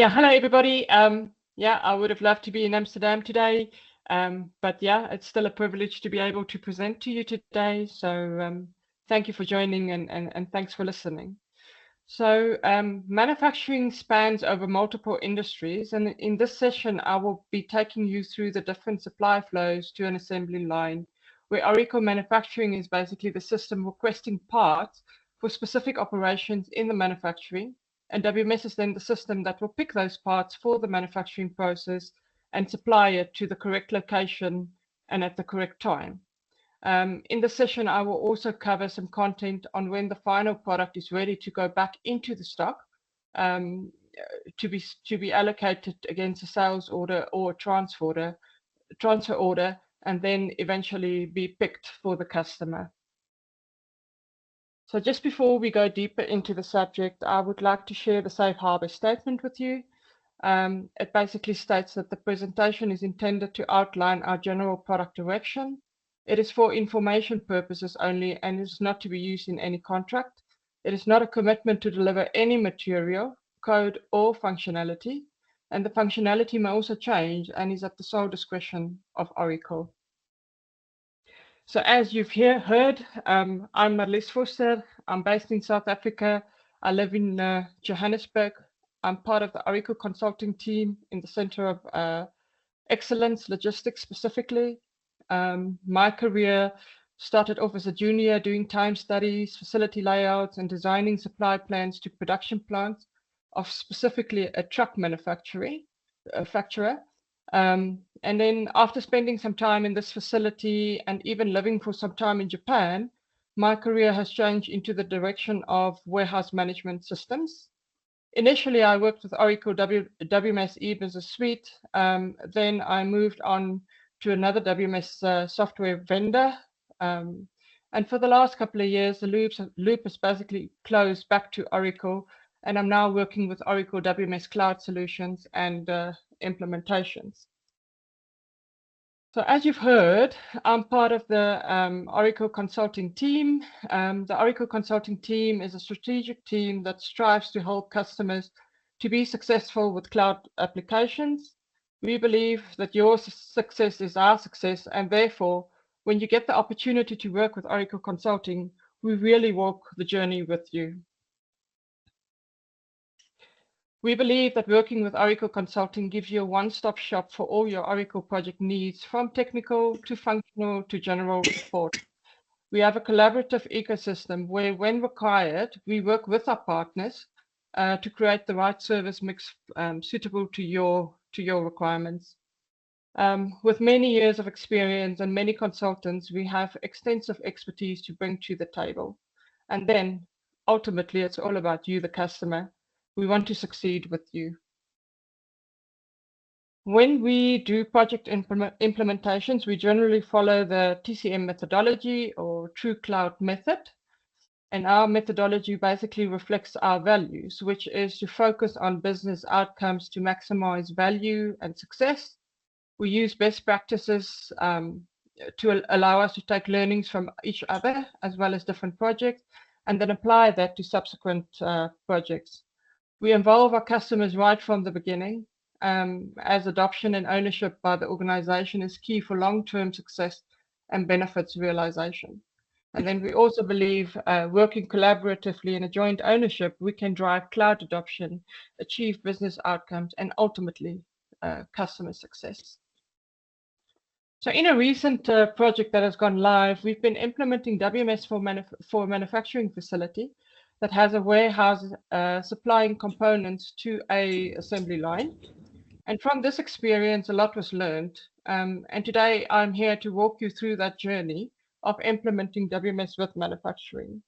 Hello everybody. I would have loved to be in Amsterdam today, but it's still a privilege to be able to present to you today. So thank you for joining and thanks for listening. So manufacturing spans over multiple industries, and in this session, I will be taking you through the different supply flows to an assembly line, where Oracle manufacturing is basically the system requesting parts for specific operations in the manufacturing. And WMS is then the system that will pick those parts for the manufacturing process and supply it to the correct location and at the correct time. In this session, I will also cover some content on when the final product is ready to go back into the stock to be allocated against a sales order or transfer order, and then eventually be picked for the customer. So just before we go deeper into the subject, I would like to share the safe harbor statement with you. It basically states that the presentation is intended to outline our general product direction. It is for information purposes only and is not to be used in any contract. It is not a commitment to deliver any material, code, or functionality, and the functionality may also change and is at the sole discretion of Oracle. So as you've heard, I'm Marlize Vorster. I'm based in South Africa. I live in Johannesburg. I'm part of the Oracle consulting team in the Center of Excellence, Logistics specifically. My career started off as a junior doing time studies, facility layouts, and designing supply plans to production plants of specifically a truck manufacturer. And then after spending some time in this facility and even living for some time in Japan, my career has changed into the direction of warehouse management systems. Initially, I worked with Oracle WMS e-business suite. Then I moved on to another WMS software vendor. And for the last couple of years, the loop has basically closed back to Oracle, and I'm now working with Oracle WMS Cloud Solutions and implementations. So as you've heard, I'm part of the Oracle consulting team. The Oracle consulting team is a strategic team that strives to help customers to be successful with cloud applications. We believe that your success is our success, and therefore, when you get the opportunity to work with Oracle Consulting, we really walk the journey with you. We believe that working with Oracle Consulting gives you a one-stop shop for all your Oracle project needs, from technical to functional to general support. We have a collaborative ecosystem where, when required, we work with our partners to create the right service mix suitable to your requirements. With many years of experience and many consultants, we have extensive expertise to bring to the table. And then, ultimately, it's all about you, the customer. We want to succeed with you. When we do project implementations, we generally follow the TCM methodology, or True Cloud method. And our methodology basically reflects our values, which is to focus on business outcomes to maximize value and success. We use best practices to allow us to take learnings from each other, as well as different projects, and then apply that to subsequent projects. We involve our customers right from the beginning, as adoption and ownership by the organization is key for long-term success and benefits realization. And then we also believe working collaboratively in a joint ownership, we can drive cloud adoption, achieve business outcomes, and ultimately customer success. So in a recent project that has gone live, we've been implementing WMS for a manufacturing facility that has a warehouse supplying components to an assembly line. And from this experience, a lot was learned. And today I'm here to walk you through that journey of implementing WMS with manufacturing.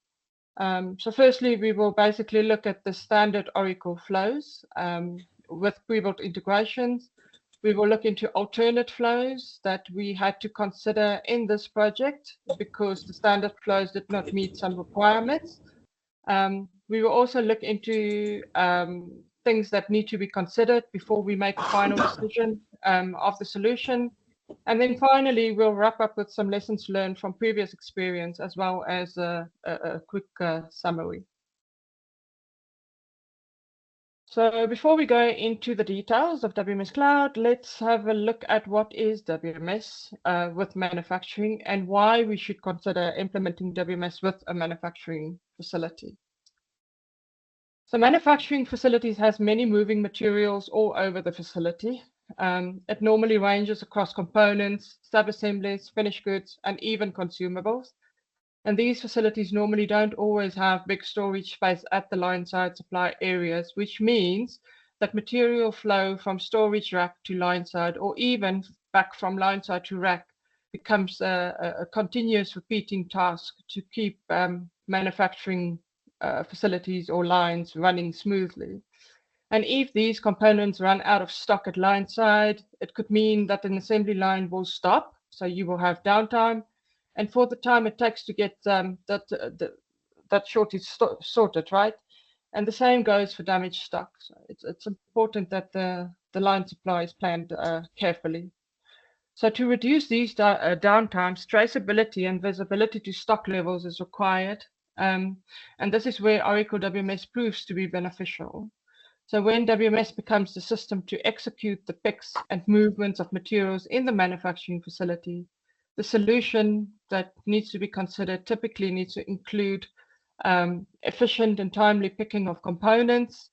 So firstly, we will basically look at the standard Oracle flows with pre-built integrations. We will look into alternate flows that we had to consider in this project because the standard flows did not meet some requirements. We will also look into things that need to be considered before we make a final decision of the solution. And then finally, we'll wrap up with some lessons learned from previous experience, as well as a quick summary. So before we go into the details of WMS Cloud, let's have a look at what is WMS with manufacturing and why we should consider implementing WMS with a manufacturing facility. So manufacturing facilities has many moving materials all over the facility. It normally ranges across components, sub-assemblies, finished goods, and even consumables. And these facilities normally don't always have big storage space at the line side supply areas, which means that material flow from storage rack to line side, or even back from line side to rack, becomes a continuous repeating task to keep manufacturing facilities or lines running smoothly. And if these components run out of stock at line side, it could mean that an assembly line will stop, so you will have downtime. And for the time it takes to get that shortage sorted, right? And the same goes for damaged stock. So it's important that the line supply is planned carefully. So to reduce these downtimes, traceability and visibility to stock levels is required. And this is where Oracle WMS proves to be beneficial. So when WMS becomes the system to execute the picks and movements of materials in the manufacturing facility, the solution that needs to be considered typically needs to include efficient and timely picking of components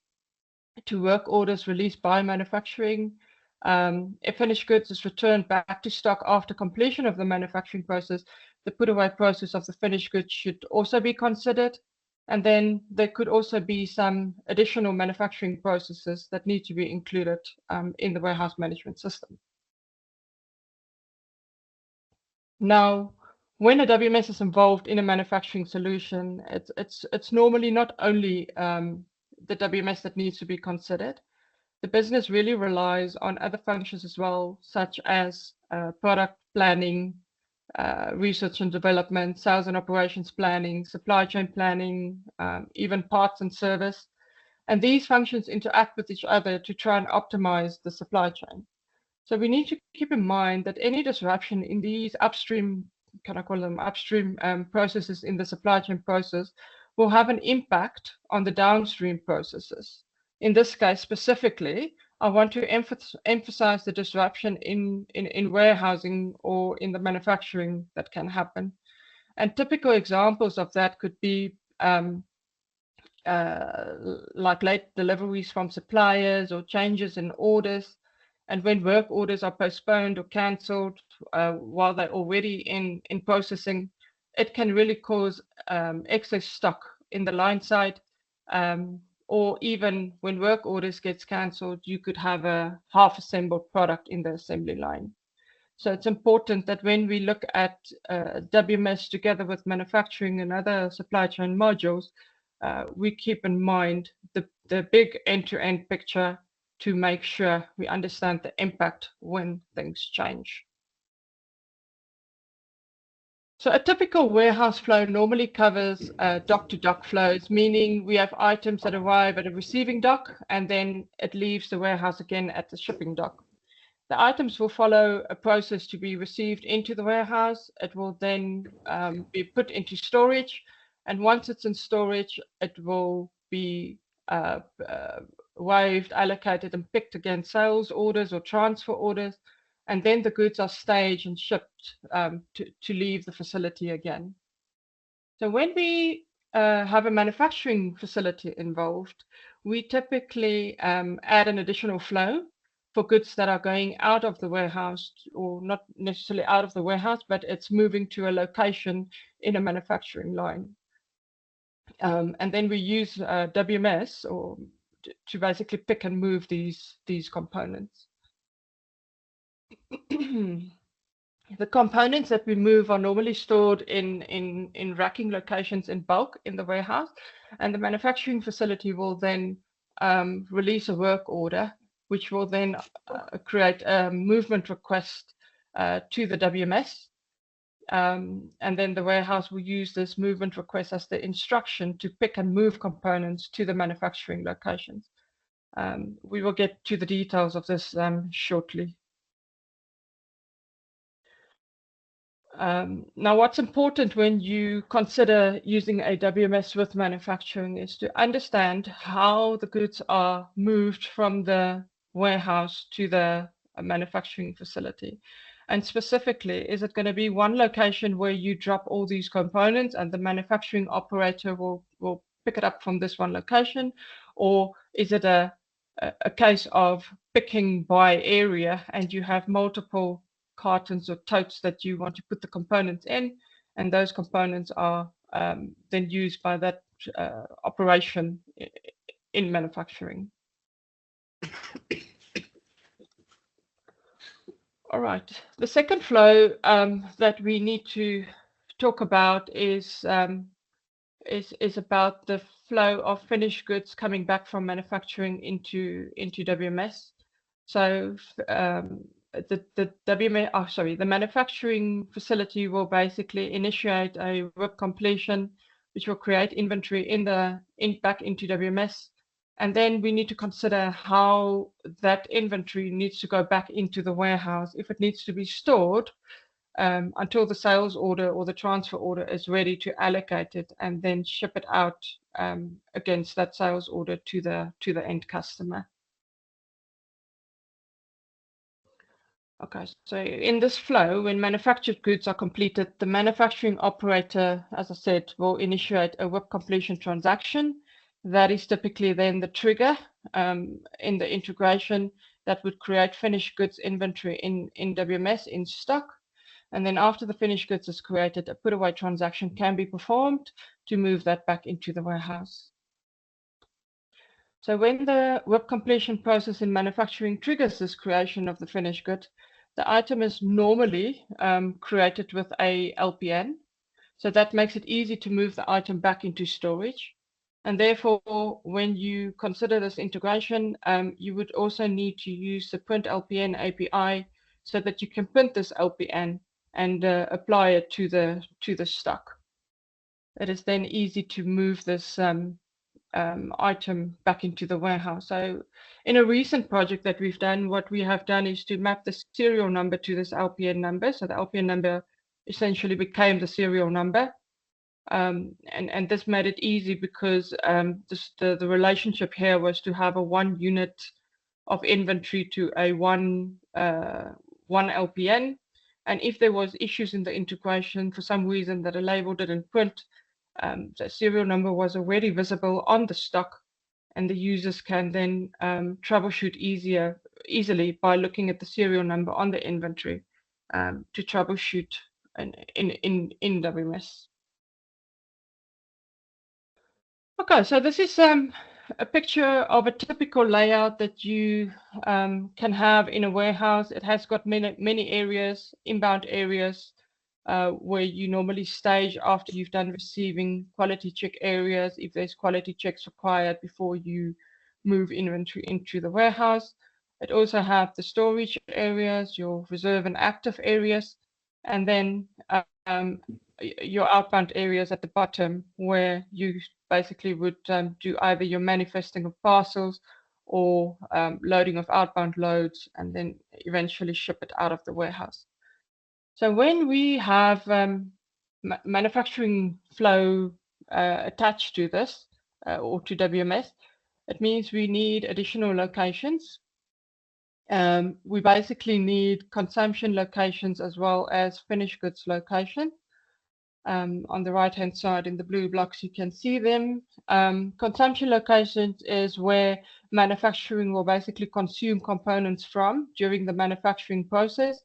to work orders released by manufacturing. If finished goods is returned back to stock after completion of the manufacturing process, the put away process of the finished goods should also be considered. And then there could also be some additional manufacturing processes that need to be included in the warehouse management system. Now, when a WMS is involved in a manufacturing solution, it's normally not only the WMS that needs to be considered. The business really relies on other functions as well, such as product planning, research and development, sales and operations planning, supply chain planning, even parts and service. And these functions interact with each other to try and optimize the supply chain. So we need to keep in mind that any disruption in these upstream, can I call them upstream processes in the supply chain process will have an impact on the downstream processes. In this case specifically, I want to emphasize the disruption in warehousing or in the manufacturing that can happen. And typical examples of that could be like late deliveries from suppliers or changes in orders. And when work orders are postponed or cancelled while they're already in processing, it can really cause excess stock in the line side. Or even when work orders gets cancelled, you could have a half assembled product in the assembly line. So it's important that when we look at WMS together with manufacturing and other supply chain modules, we keep in mind the big end-to-end picture to make sure we understand the impact when things change. So a typical warehouse flow normally covers dock-to-dock flows, meaning we have items that arrive at a receiving dock and then it leaves the warehouse again at the shipping dock. The items will follow a process to be received into the warehouse. It will then be put into storage. And once it's in storage, it will be waived, allocated, and picked against sales orders or transfer orders. And then the goods are staged and shipped to leave the facility again. So when we have a manufacturing facility involved, we typically add an additional flow for goods that are going out of the warehouse, or not necessarily out of the warehouse, but it's moving to a location in a manufacturing line. And then we use WMS to basically pick and move these components. The components that we move are normally stored in racking locations in bulk in the warehouse, and the manufacturing facility will then release a work order, which will then create a movement request to the WMS. And then the warehouse will use this movement request as the instruction to pick and move components to the manufacturing locations. We will get to the details of this shortly. Now, what's important when you consider using a WMS with manufacturing is to understand how the goods are moved from the warehouse to the manufacturing facility. And specifically, is it going to be one location where you drop all these components and the manufacturing operator will pick it up from this one location? Or is it a case of picking by area and you have multiple cartons or totes that you want to put the components in, and those components are then used by that operation in manufacturing. All right. The second flow that we need to talk about is about the flow of finished goods coming back from manufacturing into WMS. So the manufacturing facility will basically initiate a WIP completion, which will create inventory back into WMS. And then we need to consider how that inventory needs to go back into the warehouse. If it needs to be stored until the sales order or the transfer order is ready to allocate it and then ship it out against that sales order to the end customer. Okay, so in this flow, when manufactured goods are completed, the manufacturing operator, as I said, will initiate a WIP completion transaction. That is typically then the trigger in the integration that would create finished goods inventory in WMS in stock. And then after the finished goods is created, a put away transaction can be performed to move that back into the warehouse. So when the WIP completion process in manufacturing triggers this creation of the finished good, the item is normally created with a LPN. So that makes it easy to move the item back into storage. And therefore, when you consider this integration, you would also need to use the print LPN API so that you can print this LPN and apply it to the stock. It is then easy to move this item back into the warehouse. So in a recent project that we've done, what we have done is to map the serial number to this LPN number. So the LPN number essentially became the serial number. And this made it easy because the relationship here was to have a 1 unit of inventory to a one LPN. And if there was issues in the integration for some reason that a label didn't print, the serial number was already visible on the stock, and the users can then troubleshoot easily by looking at the serial number on the inventory to troubleshoot in WMS. Okay, so this is a picture of a typical layout that you can have in a warehouse. It has got many areas, inbound areas, where you normally stage after you've done receiving, quality check areas, if there's quality checks required before you move inventory into the warehouse. It also have the storage areas, your reserve and active areas, and then your outbound areas at the bottom where you basically would do either your manifesting of parcels or loading of outbound loads and then eventually ship it out of the warehouse. So when we have manufacturing flow attached to this or to WMS, it means we need additional locations. We basically need consumption locations as well as finished goods location. On the right hand side in the blue blocks, you can see them. Consumption locations is where manufacturing will basically consume components from during the manufacturing process.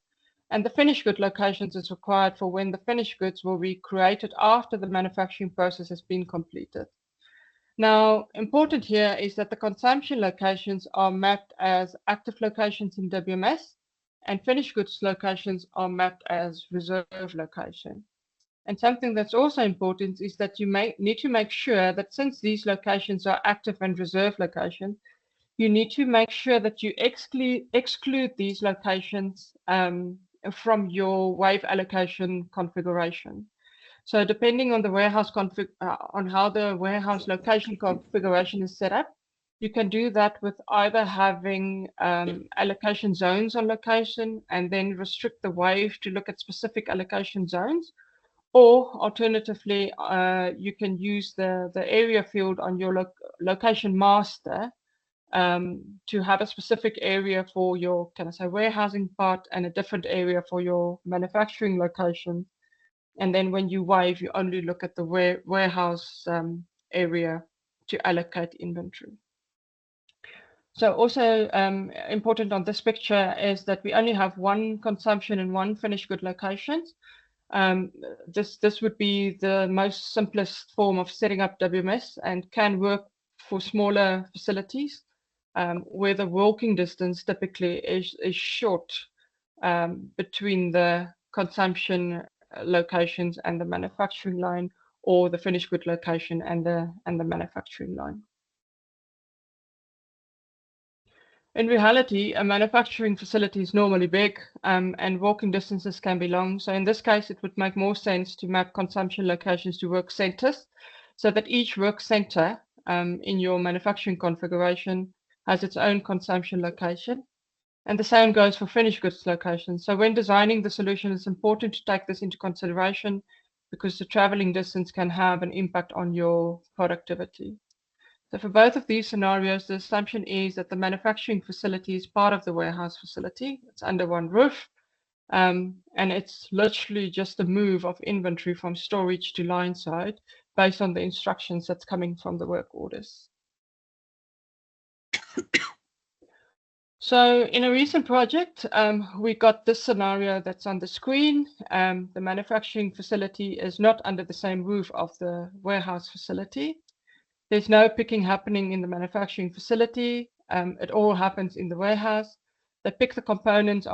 And the finished good locations is required for when the finished goods will be created after the manufacturing process has been completed. Now, important here is that the consumption locations are mapped as active locations in WMS, and finished goods locations are mapped as reserve location. And something that's also important is that you need to make sure that since these locations are active and reserve locations, you need to make sure that you exclude these locations from your wave allocation configuration. So depending on the warehouse on how the warehouse location configuration is set up, You can do that with either having allocation zones on location and then restrict the wave to look at specific allocation zones, or alternatively, you can use the area field on your location master to have a specific area for your, can I say, warehousing part and a different area for your manufacturing location. And then when you wave, you only look at the warehouse area to allocate inventory. So also important on this picture is that we only have one consumption and one finished good locations. This would be the most simplest form of setting up WMS and can work for smaller facilities where the walking distance typically is short between the consumption locations and the manufacturing line, or the finished good location and the manufacturing line. In reality, a manufacturing facility is normally big and walking distances can be long. So in this case, it would make more sense to map consumption locations to work centers so that each work center in your manufacturing configuration has its own consumption location. And the same goes for finished goods locations. So when designing the solution, it's important to take this into consideration because the traveling distance can have an impact on your productivity. So for both of these scenarios, the assumption is that the manufacturing facility is part of the warehouse facility. It's under one roof, and it's literally just a move of inventory from storage to line side based on the instructions that's coming from the work orders. So in a recent project, we got this scenario that's on the screen. The manufacturing facility is not under the same roof of the warehouse facility. There's no picking happening in the manufacturing facility. It all happens in the warehouse. They pick the components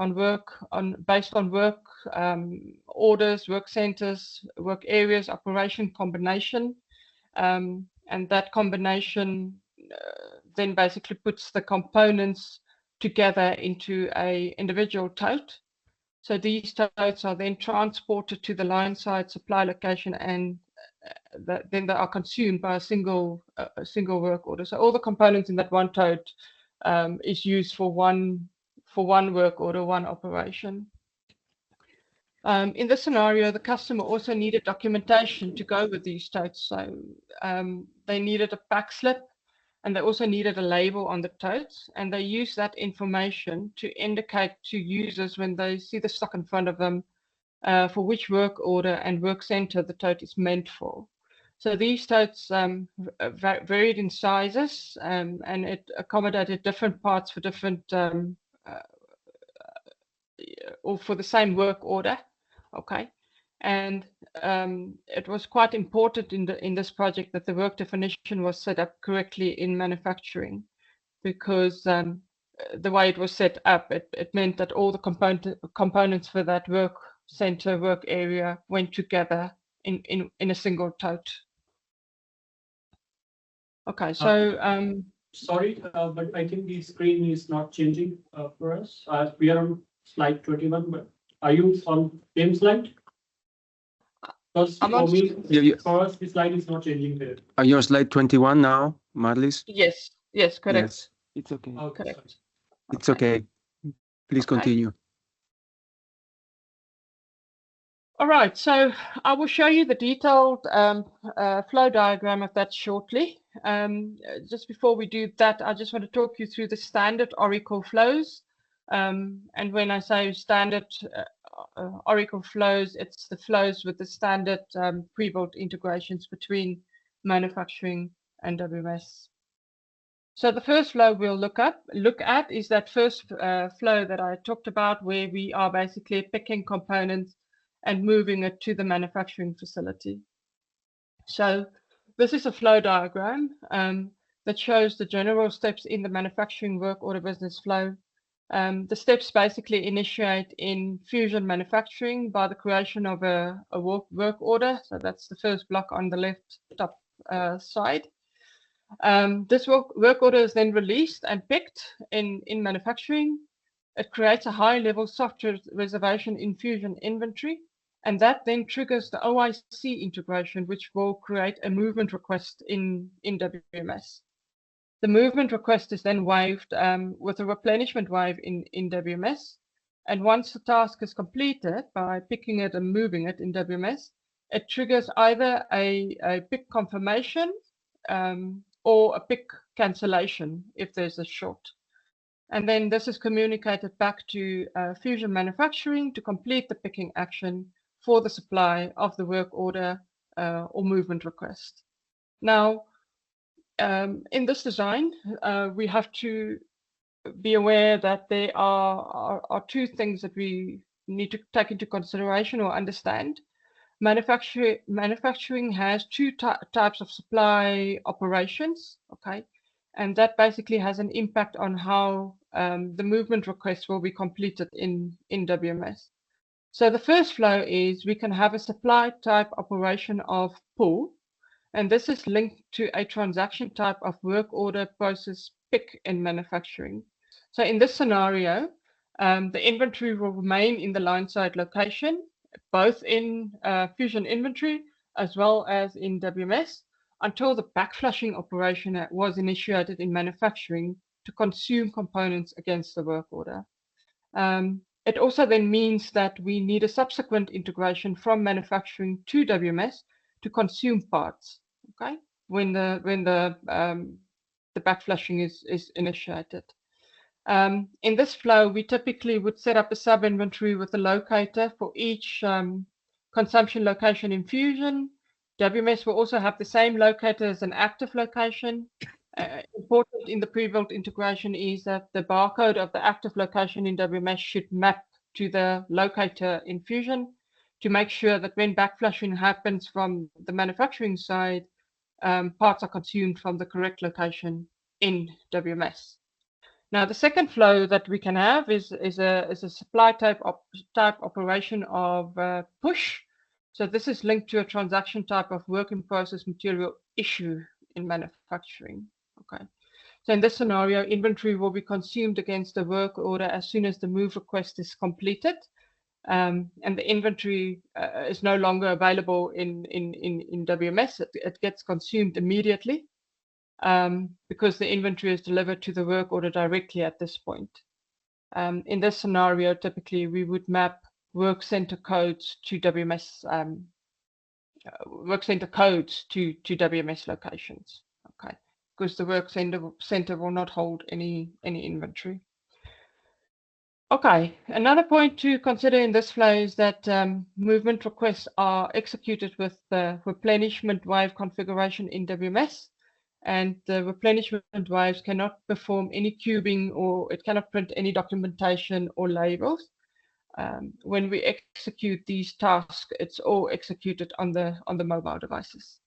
based on work orders, work centers, work areas, operation combination. And that combination then basically puts the components together into an individual tote. So these totes are then transported to the line side supply location, and then they are consumed by a single work order. So all the components in that one tote is used for one work order, one operation. In this scenario, the customer also needed documentation to go with these totes. So they needed a pack slip, and they also needed a label on the totes, and they use that information to indicate to users when they see the stock in front of them for which work order and work center the tote is meant for. So these totes varied in sizes, and it accommodated different parts for different or for the same work order. Okay, and it was quite important in this project that the work definition was set up correctly in manufacturing, because the way it was set up, it meant that all the components for that work center, work area went together in a single tote. Okay, so sorry, but I think the screen is not changing for us. We are on slide 21, but are you on same slide? Because for me, for us, the slide is not changing there. Are you on slide 21 now, Marlize? Yes, correct. Yes, it's okay. Correct. It's okay. Please continue. All right, so I will show you the detailed flow diagram of that shortly. Just before we do that, I just want to talk you through the standard Oracle flows. And when I say standard Oracle flows, it's the flows with the standard pre-built integrations between manufacturing and WMS. So the first flow we'll look at is that first flow that I talked about, where we are basically picking components and moving it to the manufacturing facility. So this is a flow diagram that shows the general steps in the manufacturing work order business flow. The steps basically initiate in Fusion manufacturing by the creation of a work order. So that's the first block on the left top side. This work order is then released and picked in manufacturing. It creates a high-level software reservation in Fusion inventory, and that then triggers the OIC integration, which will create a movement request in WMS. The movement request is then waived with a replenishment wave in WMS. And once the task is completed by picking it and moving it in WMS, it triggers either a pick confirmation or a pick cancellation if there's a short. And then this is communicated back to Fusion Manufacturing to complete the picking action for the supply of the work order or movement request. Now, in this design, we have to be aware that there are two things that we need to take into consideration or understand. Manufacturing has two types of supply operations, okay? And that basically has an impact on how the movement request will be completed in WMS. So the first flow is we can have a supply type operation of pull, and this is linked to a transaction type of work order process pick in manufacturing. So in this scenario, the inventory will remain in the line side location, both in Fusion inventory as well as in WMS, until the backflushing operation was initiated in manufacturing to consume components against the work order. It also then means that we need a subsequent integration from manufacturing to WMS to consume parts, okay, when the backflushing is initiated. In this flow, we typically would set up a sub-inventory with a locator for each consumption location in Fusion. WMS will also have the same locator as an active location. Important in the pre-built integration is that the barcode of the active location in WMS should map to the locator in Fusion to make sure that when backflushing happens from the manufacturing side, parts are consumed from the correct location in WMS. Now, the second flow that we can have is a supply type operation of push. So this is linked to a transaction type of work in process material issue in manufacturing. Okay. So in this scenario, inventory will be consumed against the work order as soon as the move request is completed, and the inventory is no longer available in WMS. It gets consumed immediately. Because the inventory is delivered to the work order directly at this point. In this scenario, typically we would map work center codes to WMS to WMS locations. Okay, because the work center will not hold any inventory. Okay, another point to consider in this flow is that movement requests are executed with the replenishment wave configuration in WMS. And the replenishment waves cannot perform any cubing, or it cannot print any documentation or labels. When we execute these tasks, it's all executed on the mobile devices.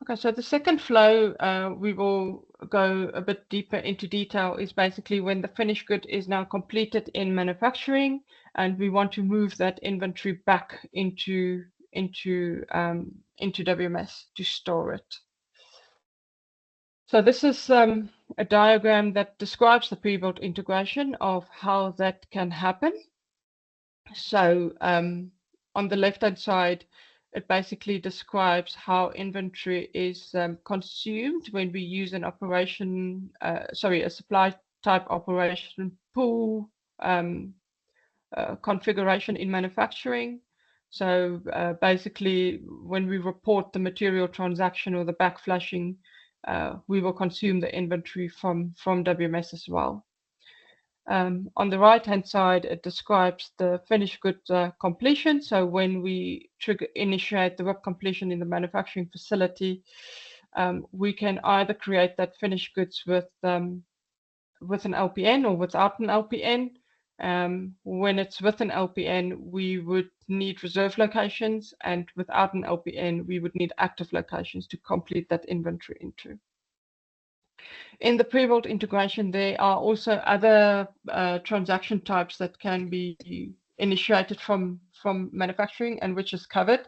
Okay, so the second flow, we will go a bit deeper into detail, is basically when the finished good is now completed in manufacturing, and we want to move that inventory back into WMS to store it. So this is a diagram that describes the pre-built integration of how that can happen. So on the left-hand side, it basically describes how inventory is consumed when we use an operation, a supply type operation pool configuration in manufacturing. So basically, when we report the material transaction or the backflushing, we will consume the inventory from WMS as well. On the right-hand side, it describes the finished good completion. So when we initiate the work completion in the manufacturing facility, we can either create that finished goods with an LPN or without an LPN. When it's with an LPN, we would need reserve locations, and without an LPN, we would need active locations to complete that inventory into. In the pre-built integration, there are also other transaction types that can be initiated from manufacturing and which is covered.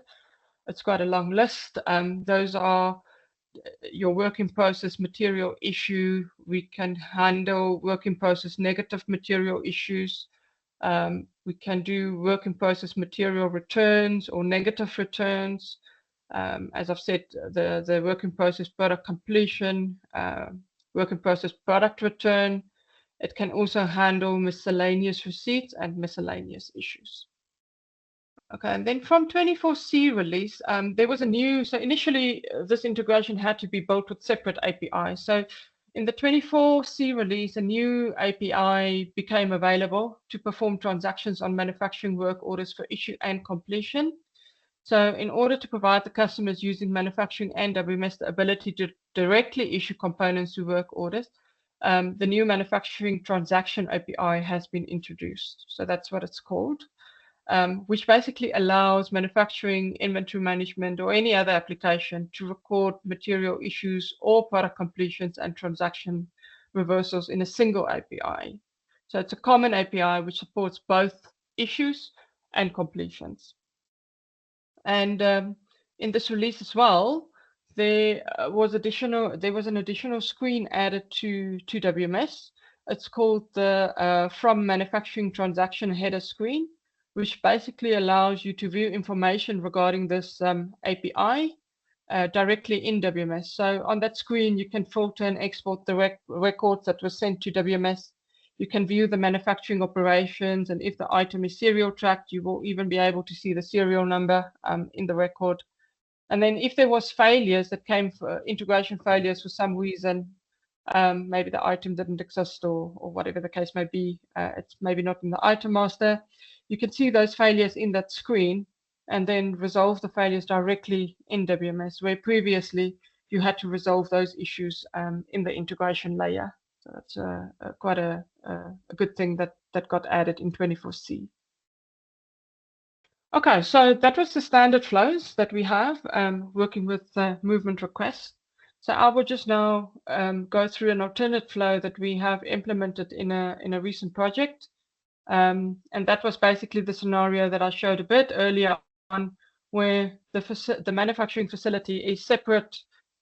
It's quite a long list. Those are your work in process material issue. We can handle work in process negative material issues. We can do work in process material returns or negative returns. As I've said, the work in process product completion, work in process product return. It can also handle miscellaneous receipts and miscellaneous issues. Okay, and then from 24C release, there was a new, so initially this integration had to be built with separate APIs. So in the 24C release, a new API became available to perform transactions on manufacturing work orders for issue and completion. So in order to provide the customers using manufacturing and WMS the ability to directly issue components to work orders, the new manufacturing transaction API has been introduced. So that's what it's called. Which basically allows manufacturing, inventory management, or any other application to record material issues or product completions and transaction reversals in a single API. So it's a common API which supports both issues and completions. And in this release as well, there was an additional screen added to WMS. It's called the From Manufacturing Transaction Header screen, which basically allows you to view information regarding this API directly in WMS. So on that screen, you can filter and export the records that were sent to WMS. You can view the manufacturing operations, and if the item is serial tracked, you will even be able to see the serial number in the record. And then if there was failures that came for integration failures for some reason, maybe the item didn't exist or whatever the case may be, it's maybe not in the item master, you can see those failures in that screen and then resolve the failures directly in WMS, where previously you had to resolve those issues in the integration layer. So that's quite a good thing that got added in 24C. Okay, so that was the standard flows that we have working with movement requests. So I will just now go through an alternate flow that we have implemented in a recent project. And that was basically the scenario that I showed a bit earlier on, where the manufacturing facility is separate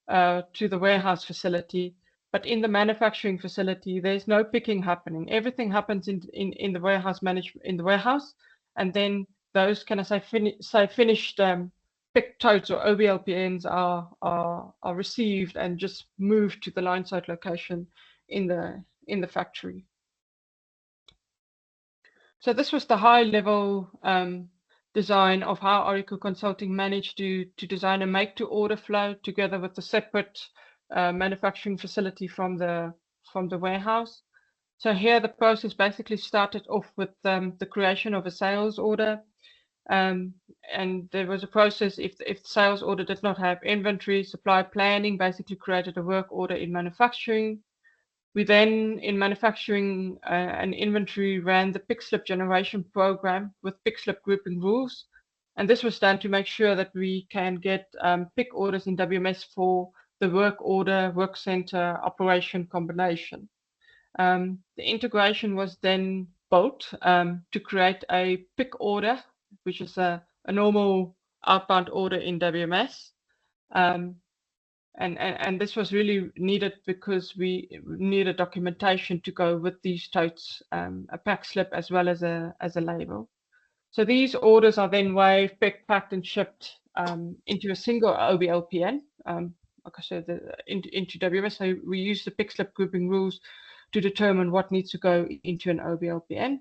to the warehouse facility. But in the manufacturing facility, there's no picking happening. Everything happens in the warehouse warehouse, and then those, can I say, finished picked totes or OBLPNs are received and just moved to the line side location in the factory. So this was the high level design of how Oracle Consulting managed to design a make to order flow together with the separate manufacturing facility from the warehouse. So here the process basically started off with the creation of a sales order. And there was a process, if the sales order did not have inventory, supply planning basically created a work order in manufacturing. We then, in manufacturing and inventory, ran the pick slip generation program with pick slip grouping rules. And this was done to make sure that we can get pick orders in WMS for the work order, work center, operation combination. The integration was then built to create a pick order, which is a normal outbound order in WMS. And this was really needed because we needed documentation to go with these totes, a pack slip as well as a label. So these orders are then weighed, picked, packed, and shipped into a single OBLPN, like I said, into WMS. So we use the pick slip grouping rules to determine what needs to go into an OBLPN.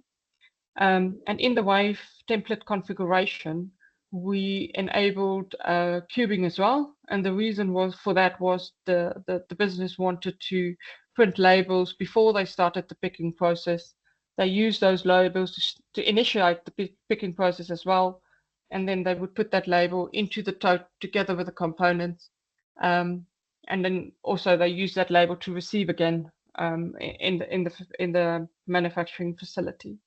And in the wave template configuration, we enabled cubing as well. And the reason for that was the business wanted to print labels before they started the picking process. They used those labels to initiate the picking process as well. And then they would put that label into the tote together with the components. And then also they use that label to receive again in the manufacturing facility.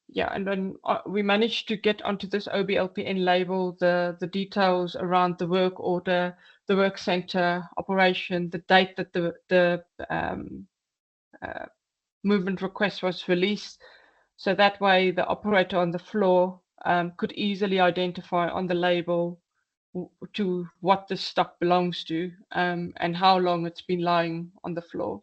Yeah, and then we managed to get onto this OBLPN label the details around the work order, the work center operation, the date that the movement request was released. So that way the operator on the floor could easily identify on the label to what the stock belongs to and how long it's been lying on the floor.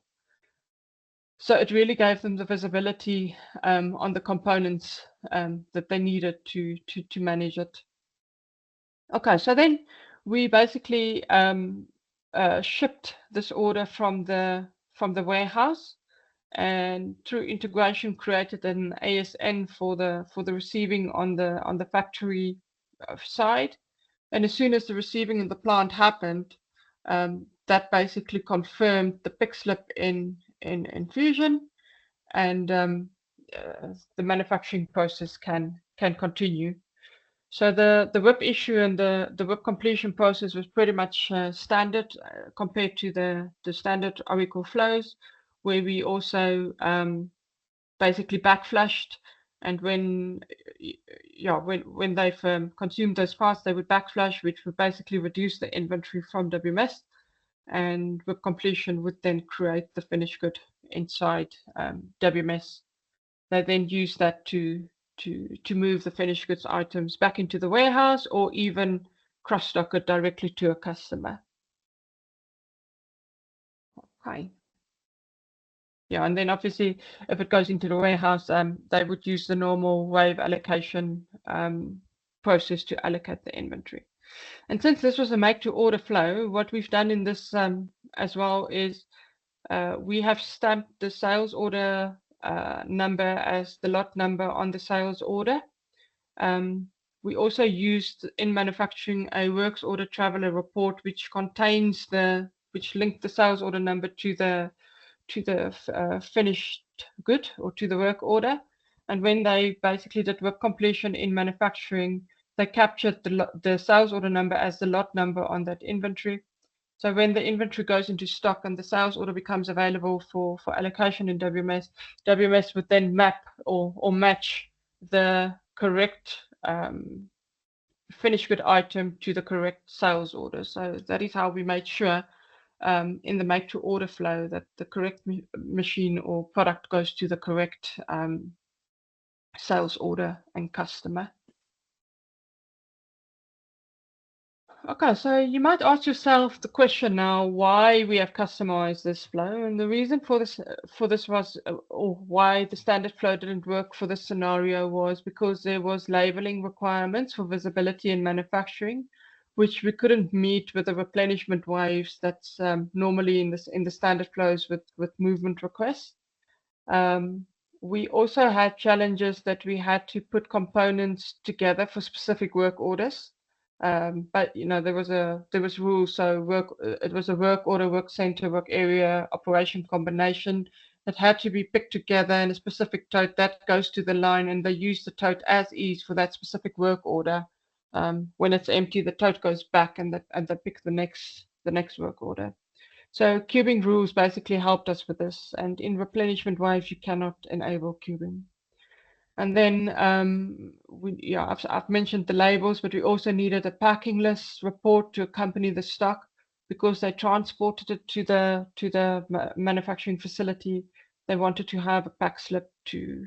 So it really gave them the visibility on the components that they needed to manage it. Okay, so then we basically shipped this order from the warehouse, and through integration created an ASN for the receiving on the factory side. And as soon as the receiving in the plant happened, that basically confirmed the pick slip in Fusion, and the manufacturing process can continue. So the WIP issue and the WIP completion process was pretty much standard compared to the standard Oracle flows, where we also basically backflashed, and when they've consumed those parts, they would backflash, which would basically reduce the inventory from WMS, and WIP completion would then create the finished good inside WMS. They then use that to move the finished goods items back into the warehouse, or even cross-dock it directly to a customer. Okay. Yeah, and then obviously if it goes into the warehouse, they would use the normal wave allocation process to allocate the inventory. And since this was a make-to-order flow, what we've done in this as well is we have stamped the sales order number as the lot number on the sales order. We also used in manufacturing a works order traveler report, which contains which linked the sales order number to the finished good, or to the work order. And when they basically did work completion in manufacturing, they captured the sales order number as the lot number on that inventory. So when the inventory goes into stock and the sales order becomes available for allocation in WMS, WMS would then map or match the correct finished good item to the correct sales order. So that is how we made sure in the make to order flow that the correct machine or product goes to the correct sales order and customer. Okay, so you might ask yourself the question now, why we have customized this flow, and the reason for this was, or why the standard flow didn't work for this scenario, was because there was labeling requirements for visibility in manufacturing, which we couldn't meet with the replenishment waves that's normally in the standard flows with movement requests. We also had challenges that we had to put components together for specific work orders. But there was rules. So it was a work order, work center, work area, operation combination that had to be picked together in a specific tote that goes to the line, and they use the tote as is for that specific work order. When it's empty, the tote goes back, and they pick the next work order. So cubing rules basically helped us with this, and in replenishment waves you cannot enable cubing. And then I've mentioned the labels, but we also needed a packing list report to accompany the stock, because they transported it to the manufacturing facility. They wanted to have a pack slip to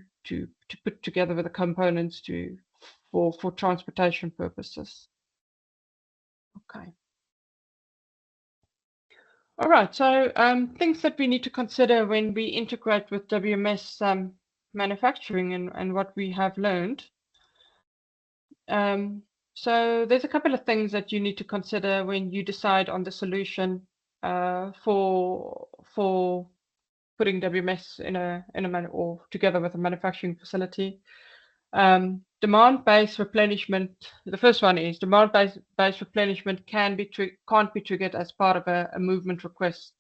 put together with the components for transportation purposes. Okay. All right. So things that we need to consider when we integrate with WMS manufacturing, and what we have learned. So there's a couple of things that you need to consider when you decide on the solution for putting WMS in a or together with a manufacturing facility. Demand-based replenishment. The first one is demand-based replenishment can't be triggered as part of a movement request,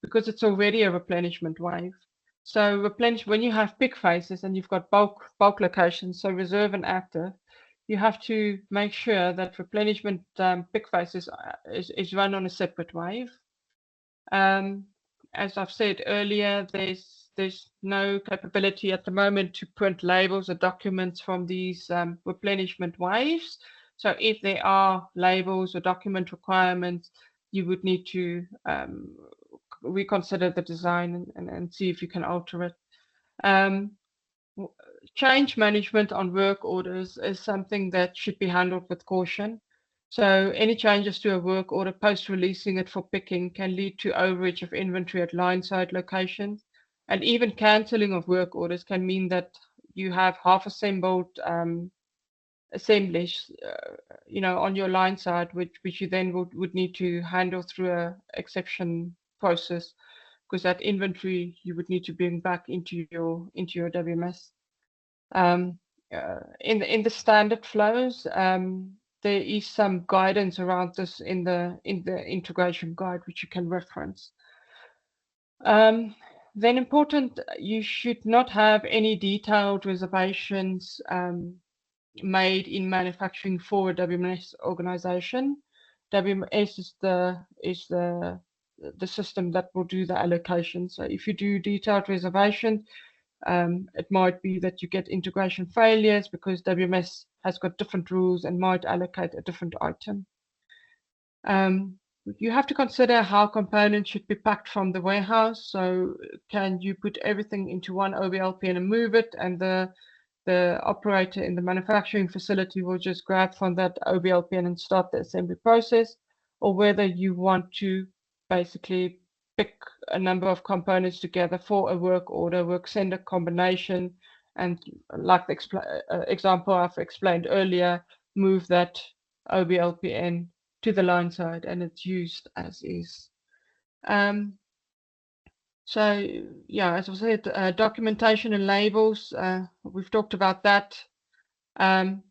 because it's already a replenishment wave. So when you have pick phases and you've got bulk locations, so reserve and active, you have to make sure that replenishment pick phases is run on a separate wave. As I've said earlier, there's no capability at the moment to print labels or documents from these replenishment waves. So if there are labels or document requirements, you would need to reconsider the design and see if you can alter it. Change management on work orders is something that should be handled with caution. So any changes to a work order post releasing it for picking can lead to overage of inventory at lineside locations, and even cancelling of work orders can mean that you have half assembled assemblies, you know, on your line side, which you then would need to handle through a exception process, because that inventory you would need to bring back into your WMS. In the standard flows, there is some guidance around this in the integration guide, which you can reference. Then important, you should not have any detailed reservations made in manufacturing for a WMS organization. WMS is the system that will do the allocation. So if you do detailed reservation, it might be that you get integration failures because WMS has got different rules and might allocate a different item. You have to consider how components should be packed from the warehouse. So can you put everything into one OBLPN and move it, and the operator in the manufacturing facility will just grab from that OBLPN and start the assembly process, or whether you want to basically pick a number of components together for a work order, work sender combination, and like the example I've explained earlier, move that OBLPN to the line side and it's used as is. So yeah, as I said, documentation and labels, we've talked about that.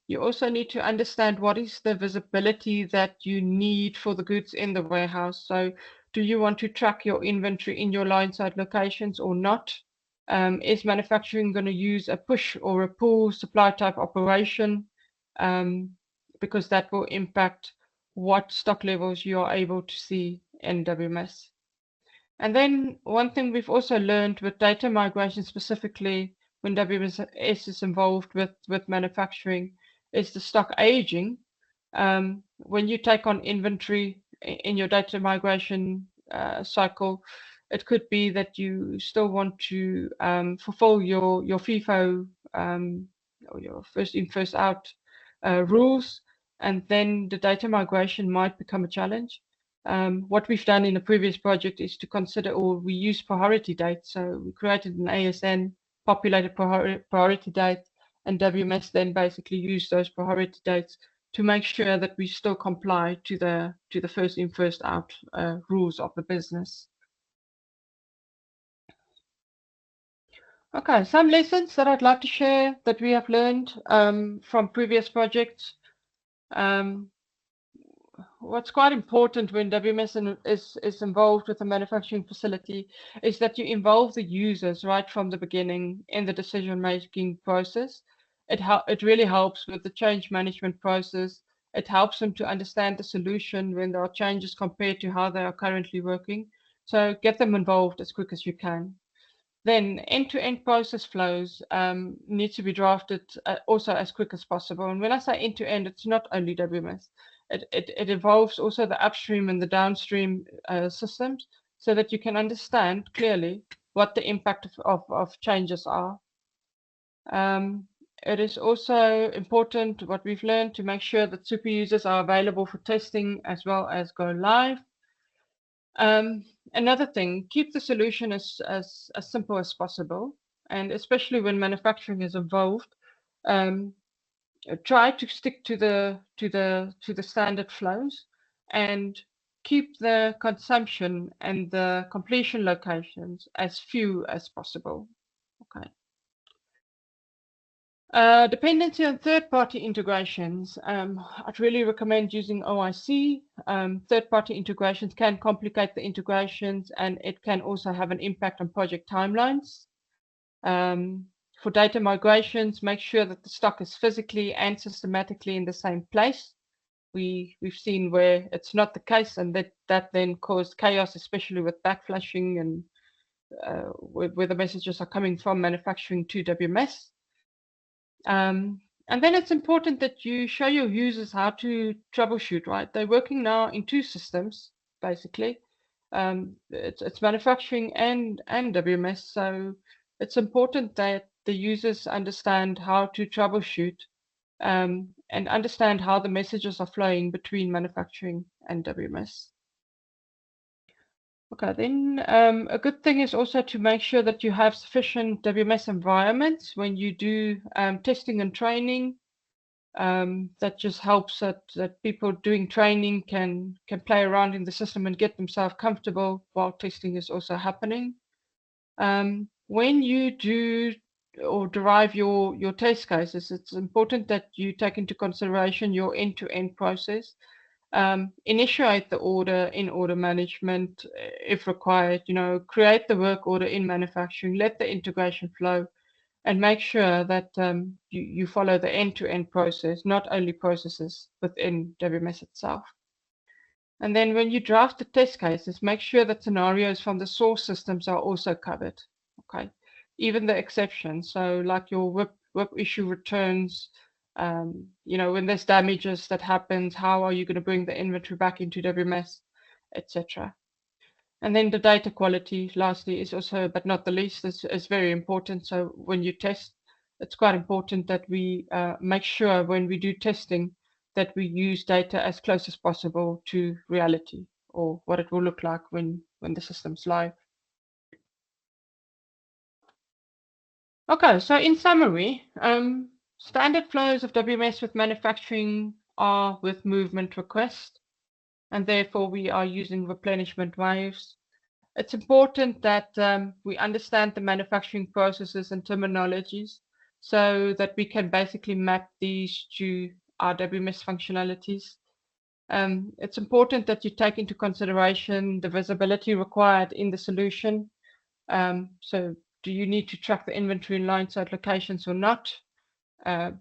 You also need to understand what is the visibility that you need for the goods in the warehouse. So do you want to track your inventory in your line side locations or not? Is manufacturing going to use a push or a pull supply type operation? Because that will impact what stock levels you are able to see in WMS. And then one thing we've also learned with data migration specifically when WMS is involved with manufacturing is the stock aging. When you take on inventory in your data migration cycle, it could be that you still want to fulfill your FIFO or your first in, first out rules, and then the data migration might become a challenge. What we've done in a previous project is to consider, or we use priority dates. So we created an ASN, populated priority date, and WMS then basically used those priority dates to make sure that we still comply to the first in, first out rules of the business. Okay, some lessons that I'd like to share that we have learned from previous projects. What's quite important when WMS is involved with a manufacturing facility is that you involve the users right from the beginning in the decision-making process. It really helps with the change management process. It helps them to understand the solution when there are changes compared to how they are currently working. So get them involved as quick as you can. Then end-to-end process flows need to be drafted also as quick as possible. And when I say end-to-end, it's not only WMS. It involves also the upstream and the downstream systems so that you can understand clearly what the impact of changes are. It is also important, what we've learned, to make sure that super users are available for testing as well as go live. Another thing, keep the solution as simple as possible, and especially when manufacturing is involved, try to stick to the standard flows and keep the consumption and the completion locations as few as possible. Okay. Dependency on third-party integrations. I'd really recommend using OIC. Third-party integrations can complicate the integrations, and it can also have an impact on project timelines. For data migrations, make sure that the stock is physically and systematically in the same place. We've seen where it's not the case, and that then caused chaos, especially with backflashing and where the messages are coming from manufacturing to WMS. And then it's important that you show your users how to troubleshoot, right? They're working now in two systems, basically. It's manufacturing and WMS, so it's important that the users understand how to troubleshoot and understand how the messages are flowing between manufacturing and WMS. Okay, then a good thing is also to make sure that you have sufficient WMS environments when you do testing and training. that just helps that people doing training can play around in the system and get themselves comfortable while testing is also happening. When you do or derive your test cases, it's important that you take into consideration your end-to-end process. Initiate the order in order management if required, create the work order in manufacturing, let the integration flow, and make sure that you follow the end-to-end process, not only processes within WMS itself. And then when you draft the test cases, make sure that scenarios from the source systems are also covered. Okay, even the exceptions. So like your WIP issue returns, when there's damages that happens, how are you going to bring the inventory back into WMS, etc. And then the data quality, lastly, is also, but not the least, is very important. So when you test, it's quite important that we make sure when we do testing that we use data as close as possible to reality or what it will look like when the system's live. Okay, so in summary, standard flows of WMS with manufacturing are with movement request, and therefore we are using replenishment waves. It's important that we understand the manufacturing processes and terminologies so that we can basically map these to our WMS functionalities. It's important that you take into consideration the visibility required in the solution. So do you need to track the inventory in line-side locations or not?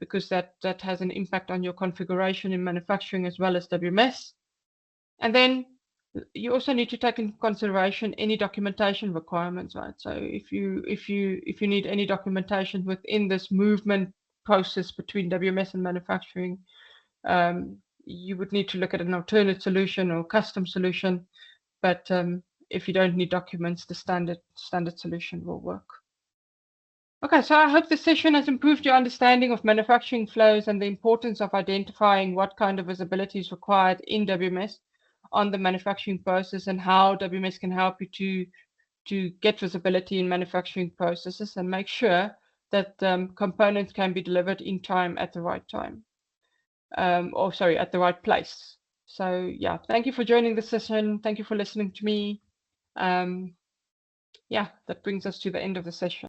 Because that has an impact on your configuration in manufacturing as well as WMS. And then you also need to take into consideration any documentation requirements, right? So if you need any documentation within this movement process between WMS and manufacturing, you would need to look at an alternate solution or custom solution. But if you don't need documents, the standard solution will work. Okay, so I hope this session has improved your understanding of manufacturing flows and the importance of identifying what kind of visibility is required in WMS on the manufacturing process and how WMS can help you to get visibility in manufacturing processes and make sure that components can be delivered in time at the right time. At the right place. So yeah, thank you for joining the session. Thank you for listening to me. Yeah, that brings us to the end of the session.